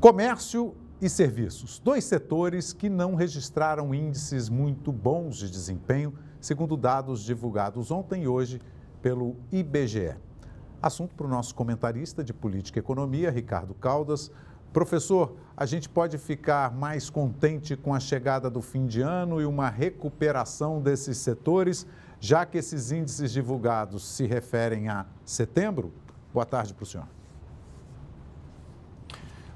Comércio e serviços, dois setores que não registraram índices muito bons de desempenho, segundo dados divulgados ontem e hoje pelo IBGE. Assunto para o nosso comentarista de política e economia, Ricardo Caldas. Professor, a gente pode ficar mais contente com a chegada do fim de ano e uma recuperação desses setores, já que esses índices divulgados se referem a setembro? Boa tarde para o senhor.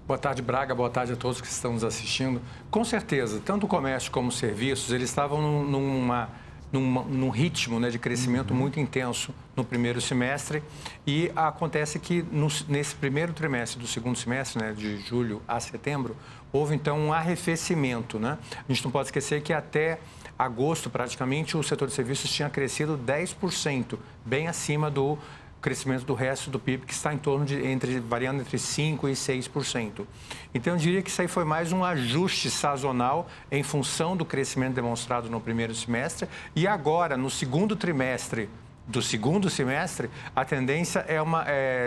Boa tarde, Braga. Boa tarde a todos que estão nos assistindo. Com certeza, tanto o comércio como os serviços, eles estavam num ritmo, né, de crescimento muito intenso no primeiro semestre, e acontece que nesse primeiro trimestre do segundo semestre, né, de julho a setembro, houve então um arrefecimento, né? A gente não pode esquecer que até agosto, praticamente, o setor de serviços tinha crescido 10%, bem acima do crescimento do resto do PIB, que está em torno de variando entre 5% e 6%. Então, eu diria que isso aí foi mais um ajuste sazonal em função do crescimento demonstrado no primeiro semestre. E agora, no segundo trimestre do segundo semestre, a tendência é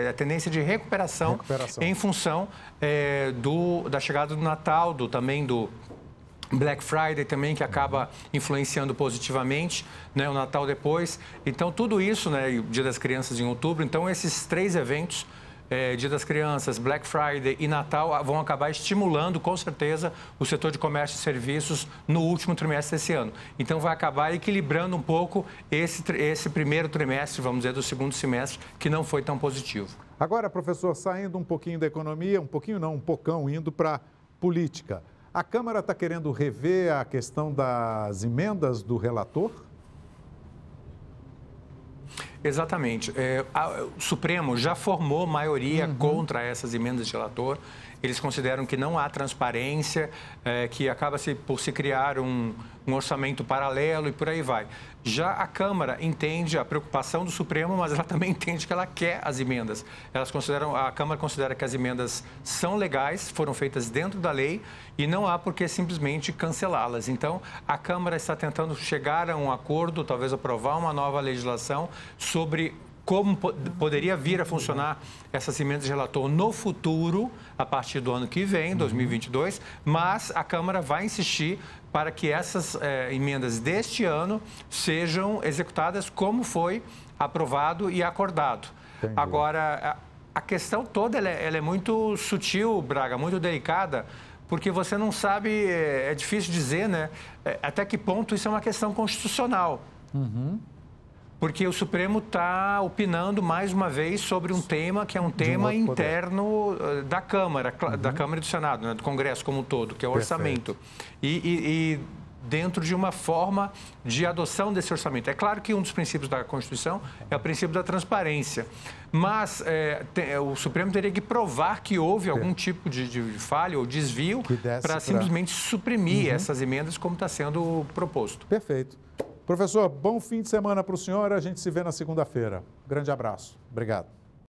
a tendência de recuperação. Em função da chegada do Natal, também do Black Friday também, que acaba influenciando positivamente, né, o Natal depois. Então, tudo isso, né, e o Dia das Crianças em outubro. Então, esses três eventos, Dia das Crianças, Black Friday e Natal, vão acabar estimulando, com certeza, o setor de comércio e serviços no último trimestre desse ano. Então, vai acabar equilibrando um pouco esse primeiro trimestre, vamos dizer, do segundo semestre, que não foi tão positivo. Agora, professor, saindo um pouquinho da economia, um pouquinho não, um pocão, indo para política. A Câmara está querendo rever a questão das emendas do relator? Exatamente. O Supremo já formou maioria contra essas emendas de relator. Eles consideram que não há transparência, que acaba por se criar um orçamento paralelo e por aí vai. Já a Câmara entende a preocupação do Supremo, mas ela também entende que ela quer as emendas. A Câmara considera que as emendas são legais, foram feitas dentro da lei e não há por que simplesmente cancelá-las. Então, a Câmara está tentando chegar a um acordo, talvez aprovar uma nova legislação sobre como poderia vir a funcionar essas emendas de relator no futuro, a partir do ano que vem, 2022, mas a Câmara vai insistir para que essas emendas deste ano sejam executadas como foi aprovado e acordado. Entendi. Agora, a questão toda ela é muito sutil, Braga, muito delicada, porque você não sabe, é difícil dizer, né, até que ponto isso é uma questão constitucional. Porque o Supremo está opinando mais uma vez sobre um tema que é um tema interno da Câmara, da Câmara e do Senado, né, do Congresso como um todo, que é o orçamento. E dentro de uma forma de adoção desse orçamento. É claro que um dos princípios da Constituição é o princípio da transparência, mas o Supremo teria que provar que houve algum tipo de falha ou desvio para simplesmente suprimir essas emendas como está sendo proposto. Perfeito. Professor, bom fim de semana para o senhor. A gente se vê na segunda-feira. Grande abraço. Obrigado.